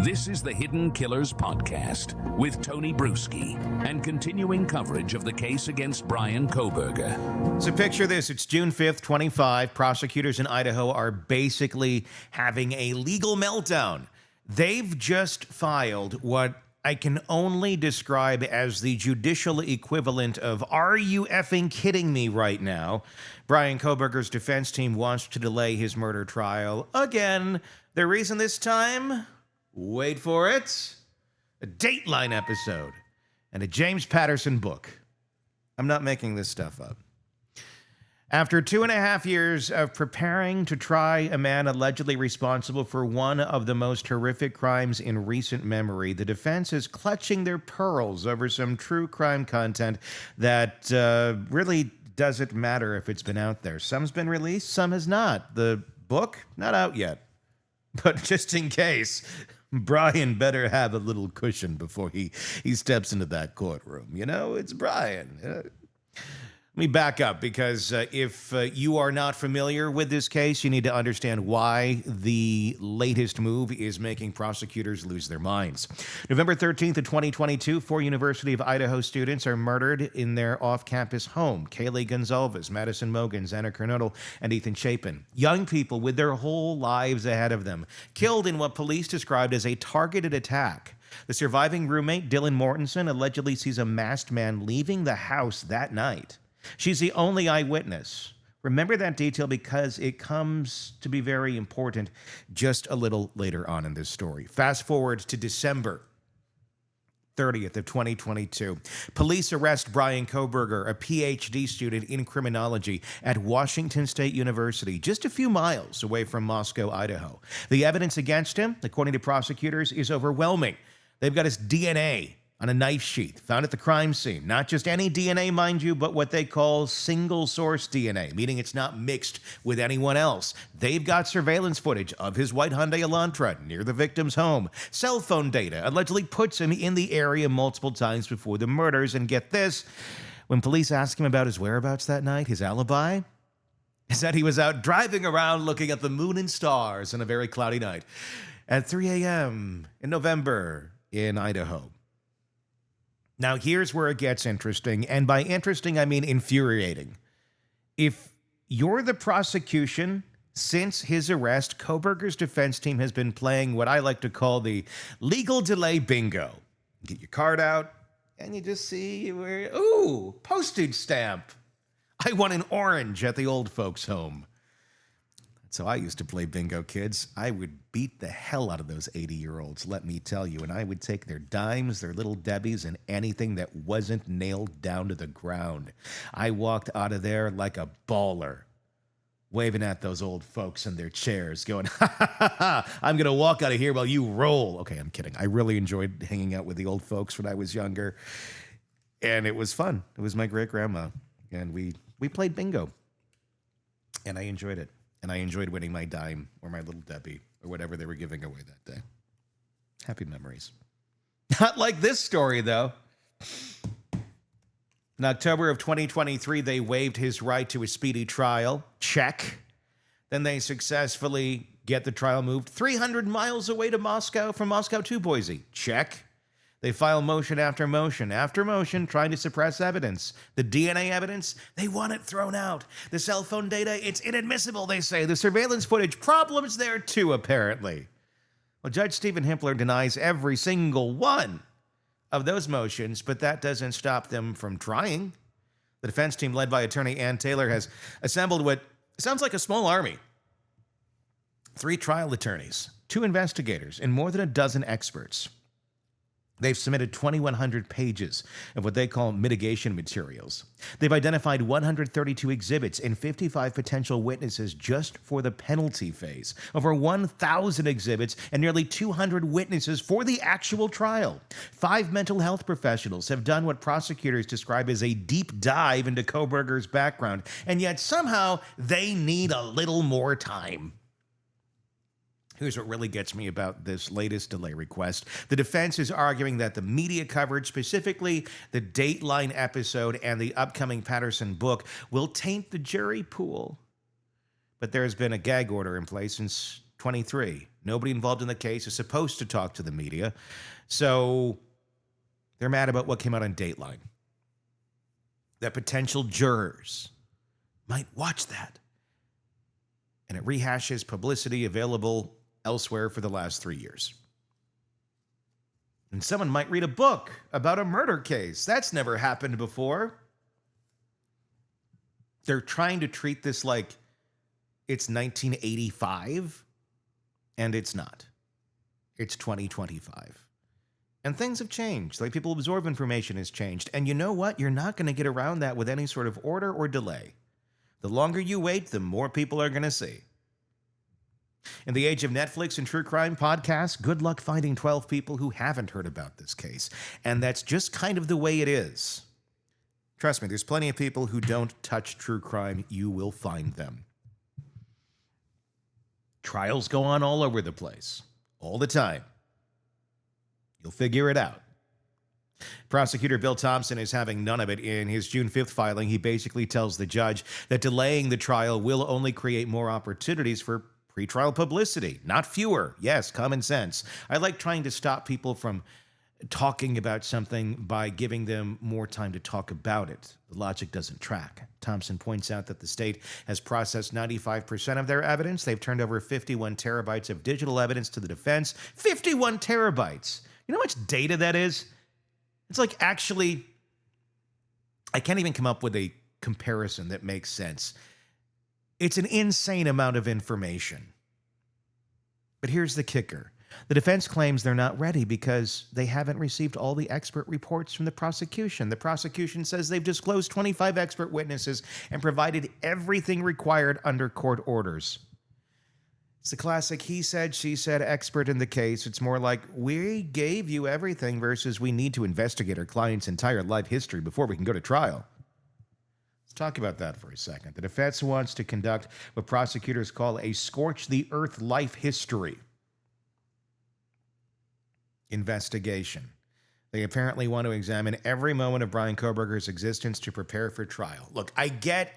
This is the Hidden Killers Podcast with Tony Bruschi and continuing coverage of the case against Bryan Kohberger. So picture this. It's June 5th, 25. Prosecutors in Idaho are basically having a legal meltdown. They've just filed what I can only describe as the judicial equivalent of, are you effing kidding me right now? Bryan Kohberger's defense team wants to delay his murder trial again. The reason this time? Wait for it. A Dateline episode and a James Patterson book. I'm not making this stuff up. After 2.5 years of preparing to try a man allegedly responsible for one of the most horrific crimes in recent memory, the defense is clutching their pearls over some true crime content that really doesn't matter if it's been out there. Some's been released, some has not. The book, not out yet. But just in case, Bryan better have a little cushion before he steps into that courtroom. You know, it's Bryan. Let me back up, because if you are not familiar with this case, you need to understand why the latest move is making prosecutors lose their minds. November 13th of 2022, 4 University of Idaho students are murdered in their off-campus home. Kaylee Goncalves, Madison Mogen, Xana Kernodle, and Ethan Chapin. Young people with their whole lives ahead of them, killed in what police described as a targeted attack. The surviving roommate, Dylan Mortensen, allegedly sees a masked man leaving the house that night. She's the only eyewitness. Remember that detail because it comes to be very important just a little later on in this story. Fast forward to December 30th of 2022. Police arrest Bryan Kohberger, a PhD student in criminology at Washington State University, just a few miles away from Moscow, Idaho. The evidence against him, according to prosecutors, is overwhelming. They've got his DNA on a knife sheath found at the crime scene. Not just any DNA, mind you, but what they call single source DNA, meaning it's not mixed with anyone else. They've got surveillance footage of his white Hyundai Elantra near the victim's home. Cell phone data allegedly puts him in the area multiple times before the murders. And get this, when police ask him about his whereabouts that night, his alibi is that he was out driving around looking at the moon and stars on a very cloudy night at 3 a.m. in November in Idaho. Now, here's where it gets interesting, and by interesting, I mean infuriating. If you're the prosecution, since his arrest, Kohberger's defense team has been playing what I like to call the legal delay bingo. Get your card out, and you just see where, ooh, postage stamp. I won an orange at the old folks' home. So I used to play bingo, kids. I would beat the hell out of those 80-year-olds, let me tell you. And I would take their dimes, their little debbies, and anything that wasn't nailed down to the ground. I walked out of there like a baller, waving at those old folks in their chairs, going, ha, ha, ha, ha, I'm going to walk out of here while you roll. Okay, I'm kidding. I really enjoyed hanging out with the old folks when I was younger. And it was fun. It was my great-grandma. And we played bingo. And I enjoyed it. And I enjoyed winning my dime or my little Debbie or whatever they were giving away that day. Happy memories. Not like this story, though. In October of 2023, they waived his right to a speedy trial. Check. Then they successfully get the trial moved 300 miles away to Moscow from Moscow to Boise. Check. They file motion after motion after motion trying to suppress evidence. The DNA evidence, they want it thrown out. The cell phone data, it's inadmissible, they say. The surveillance footage, problems there too, apparently. Well, Judge Stephen Himpler denies every single one of those motions, but that doesn't stop them from trying. The defense team, led by attorney Ann Taylor, has assembled what sounds like a small army. 3 trial attorneys, 2 investigators, and more than a dozen experts. They've submitted 2,100 pages of what they call mitigation materials. They've identified 132 exhibits and 55 potential witnesses just for the penalty phase. Over 1,000 exhibits and nearly 200 witnesses for the actual trial. 5 mental health professionals have done what prosecutors describe as a deep dive into Kohberger's background, and yet somehow they need a little more time. Here's what really gets me about this latest delay request. The defense is arguing that the media coverage, specifically the Dateline episode and the upcoming Patterson book, will taint the jury pool. But there's been a gag order in place since 23. Nobody involved in the case is supposed to talk to the media. So they're mad about what came out on Dateline. That potential jurors might watch that. And it rehashes publicity available elsewhere for the last 3 years. And someone might read a book about a murder case. That's never happened before. They're trying to treat this like it's 1985, and it's not. It's 2025. And things have changed. The way people absorb information has changed. And you know what? You're not going to get around that with any sort of order or delay. The longer you wait, the more people are going to see. In the age of Netflix and true crime podcasts, good luck finding 12 people who haven't heard about this case. And that's just kind of the way it is. Trust me, there's plenty of people who don't touch true crime. You will find them. Trials go on all over the place, all the time. You'll figure it out. Prosecutor Bill Thompson is having none of it. In his June 5th filing, he basically tells the judge that delaying the trial will only create more opportunities for pretrial publicity, not fewer. Yes, common sense. I like trying to stop people from talking about something by giving them more time to talk about it. The logic doesn't track. Thompson points out that the state has processed 95% of their evidence. They've turned over 51 terabytes of digital evidence to the defense. 51 terabytes. You know how much data that is? It's like, actually, I can't even come up with a comparison that makes sense. It's an insane amount of information. But here's the kicker. The defense claims they're not ready because they haven't received all the expert reports from the prosecution. The prosecution says they've disclosed 25 expert witnesses and provided everything required under court orders. It's the classic he said, she said expert in the case. It's more like, we gave you everything versus we need to investigate our client's entire life history before we can go to trial. Let's talk about that for a second. The defense wants to conduct what prosecutors call a scorch-the-earth life history investigation. They apparently want to examine every moment of Bryan Kohberger's existence to prepare for trial. Look, I get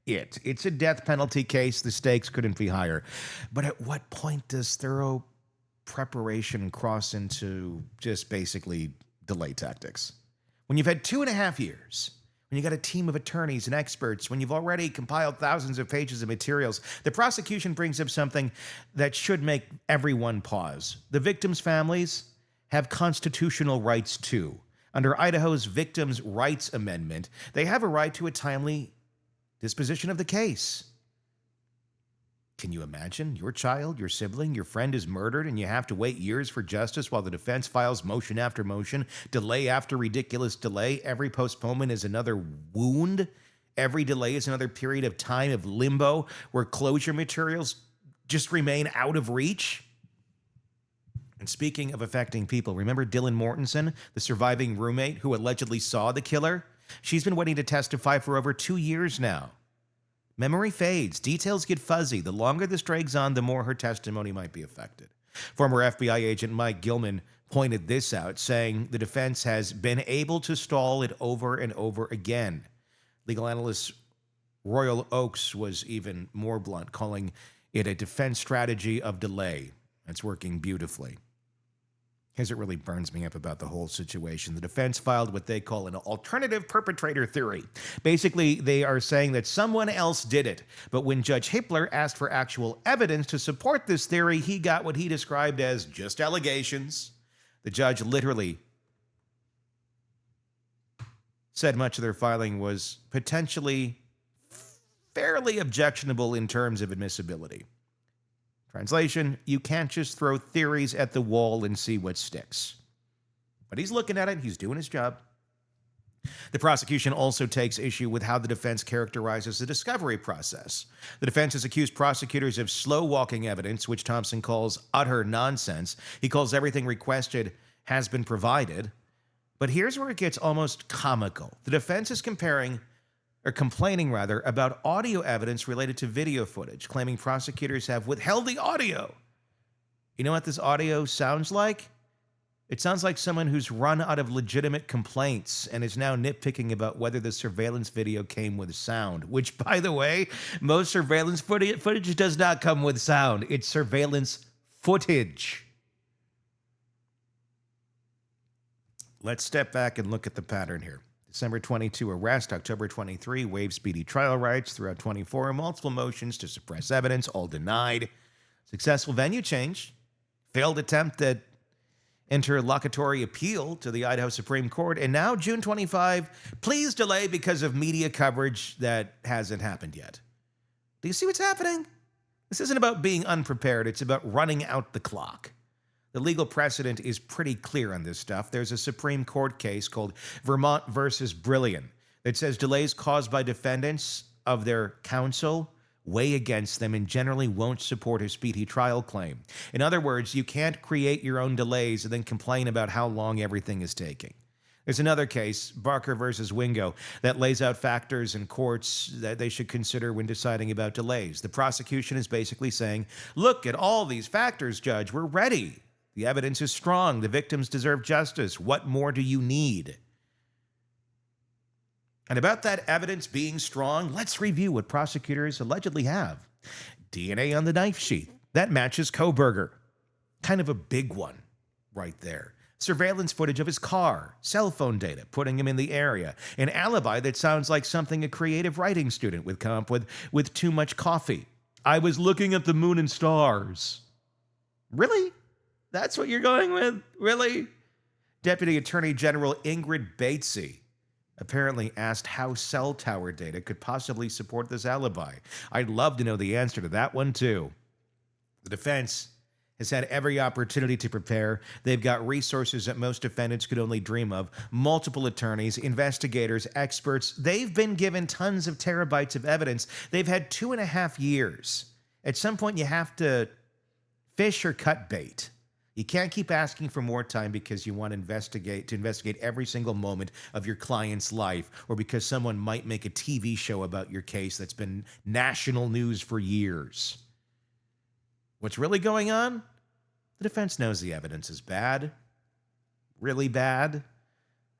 it. It's a death penalty case. The stakes couldn't be higher. But at what point does thorough preparation cross into just basically delay tactics? When you've had 2.5 years, when you got a team of attorneys and experts, when you've already compiled thousands of pages of materials, the prosecution brings up something that should make everyone pause. The victims' families have constitutional rights too. Under Idaho's Victims' Rights Amendment, they have a right to a timely disposition of the case. Can you imagine your child, your sibling, your friend is murdered and you have to wait years for justice while the defense files motion after motion, delay after ridiculous delay? Every postponement is another wound. Every delay is another period of time of limbo where closure materials just remain out of reach. And speaking of affecting people, remember Dylan Mortensen, the surviving roommate who allegedly saw the killer? She's been waiting to testify for over 2 years now. Memory fades. Details get fuzzy. The longer this drags on, the more her testimony might be affected. Former FBI agent Mike Gilman pointed this out, saying the defense has been able to stall it over and over again. Legal analyst Royal Oakes was even more blunt, calling it a defense strategy of delay. It's working beautifully. Here's what really burns me up about the whole situation. The defense filed what they call an alternative perpetrator theory. Basically, they are saying that someone else did it. But when Judge Hippler asked for actual evidence to support this theory, he got what he described as just allegations. The judge literally said much of their filing was potentially fairly objectionable in terms of admissibility. Translation, you can't just throw theories at the wall and see what sticks. But he's looking at it. He's doing his job. The prosecution also takes issue with how the defense characterizes the discovery process. The defense has accused prosecutors of slow-walking evidence, which Thompson calls utter nonsense. He calls everything requested has been provided. But here's where it gets almost comical. The defense is complaining about audio evidence related to video footage, claiming prosecutors have withheld the audio. You know what this audio sounds like? It sounds like someone who's run out of legitimate complaints and is now nitpicking about whether the surveillance video came with sound, which, by the way, most surveillance footage does not come with sound. It's surveillance footage. Let's step back and look at the pattern here. December 22 arrest, October 23 waive speedy trial rights, throughout 24 multiple motions to suppress evidence, all denied. Successful venue change, failed attempt at interlocutory appeal to the Idaho Supreme Court, and now June 25, please delay because of media coverage that hasn't happened yet. Do you see what's happening? This isn't about being unprepared, it's about running out the clock. The legal precedent is pretty clear on this stuff. There's a Supreme Court case called Vermont versus Brilliant that says delays caused by defendants of their counsel weigh against them and generally won't support a speedy trial claim. In other words, you can't create your own delays and then complain about how long everything is taking. There's another case, Barker versus Wingo, that lays out factors in courts that they should consider when deciding about delays. The prosecution is basically saying, look at all these factors, Judge, we're ready. The evidence is strong. The victims deserve justice. What more do you need? And about that evidence being strong, let's review what prosecutors allegedly have. DNA on the knife sheath. That matches Kohberger. Kind of a big one right there. Surveillance footage of his car. Cell phone data, putting him in the area. An alibi that sounds like something a creative writing student would come up with too much coffee. I was looking at the moon and stars. Really? That's what you're going with? Really? Deputy Attorney General Ingrid Batesy apparently asked how cell tower data could possibly support this alibi. I'd love to know the answer to that one, too. The defense has had every opportunity to prepare. They've got resources that most defendants could only dream of. Multiple attorneys, investigators, experts. They've been given tons of terabytes of evidence. They've had 2.5 years. At some point, you have to fish or cut bait. You can't keep asking for more time because you want to investigate every single moment of your client's life, or because someone might make a TV show about your case that's been national news for years. What's really going on? The defense knows the evidence is bad. Really bad.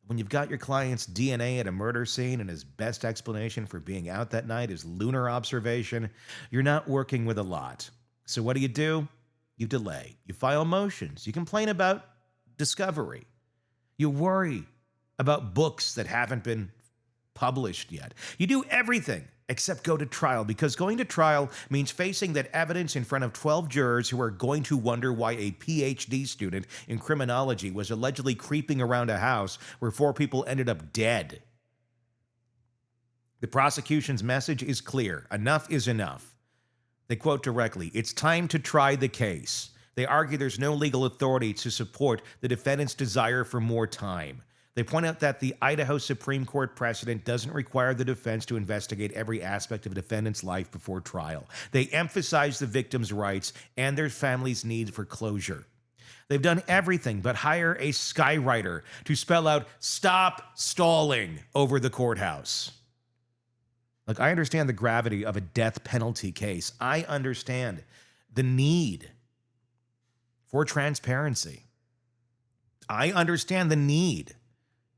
When you've got your client's DNA at a murder scene and his best explanation for being out that night is lunar observation, you're not working with a lot. So what do? You delay. You file motions. You complain about discovery. You worry about books that haven't been published yet. You do everything except go to trial, because going to trial means facing that evidence in front of 12 jurors who are going to wonder why a PhD student in criminology was allegedly creeping around a house where 4 people ended up dead. The prosecution's message is clear. Enough is enough. They quote directly, "It's time to try the case." They argue there's no legal authority to support the defendant's desire for more time. They point out that the Idaho Supreme Court precedent doesn't require the defense to investigate every aspect of a defendant's life before trial. They emphasize the victim's rights and their family's need for closure. They've done everything but hire a skywriter to spell out "stop stalling" over the courthouse. Look, I understand the gravity of a death penalty case. I understand the need for transparency. I understand the need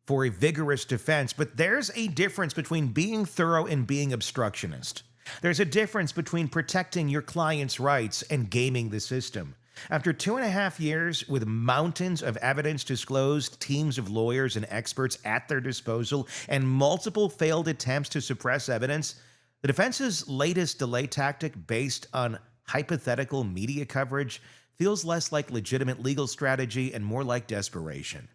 for a vigorous defense, but there's a difference between being thorough and being obstructionist. There's a difference between protecting your client's rights and gaming the system. After 2.5 years with mountains of evidence disclosed, teams of lawyers and experts at their disposal, and multiple failed attempts to suppress evidence, the defense's latest delay tactic based on hypothetical media coverage feels less like legitimate legal strategy and more like desperation.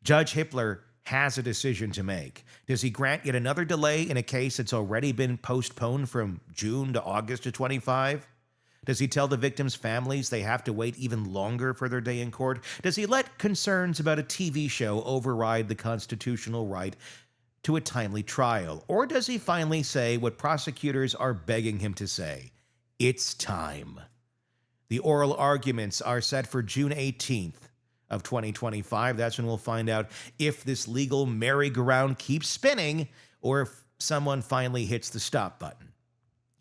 Judge Hippler has a decision to make. Does he grant yet another delay in a case that's already been postponed from June to August of 25? Does he tell the victims' families they have to wait even longer for their day in court? Does he let concerns about a TV show override the constitutional right to a timely trial? Or does he finally say what prosecutors are begging him to say? It's time. The oral arguments are set for June 18th of 2025. That's when we'll find out if this legal merry-go-round keeps spinning or if someone finally hits the stop button.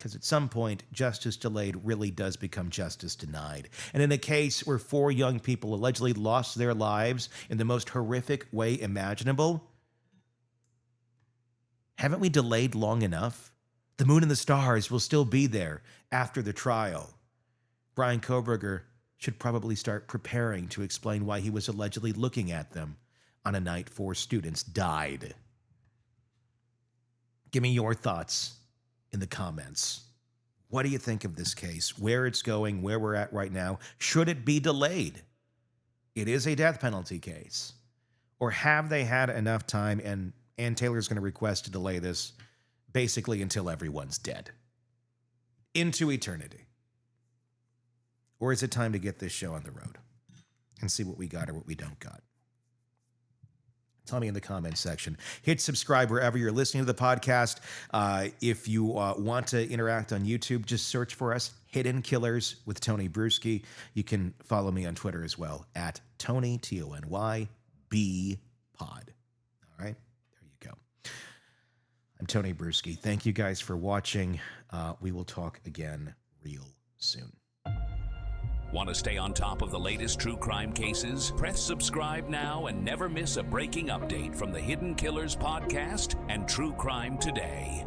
Because at some point, justice delayed really does become justice denied. And in a case where 4 young people allegedly lost their lives in the most horrific way imaginable, haven't we delayed long enough? The moon and the stars will still be there after the trial. Bryan Kohberger should probably start preparing to explain why he was allegedly looking at them on a night 4 students died. Give me your thoughts in the comments. What do you think of this case? Where it's going, where we're at right now? Should it be delayed? It is a death penalty case. Or have they had enough time and Ann Taylor's going to request to delay this basically until everyone's dead? Into eternity. Or is it time to get this show on the road and see what we got or what we don't got? Tell me in the comments section. Hit subscribe wherever you're listening to the podcast. If you want to interact on YouTube, just search for us, Hidden Killers with Tony Bruschi. You can follow me on Twitter as well, at Tony, TonyB Pod. All right, there you go. I'm Tony Bruschi. Thank you guys for watching. We will talk again real soon. Want to stay on top of the latest true crime cases? Press subscribe now and never miss a breaking update from the Hidden Killers podcast and True Crime Today.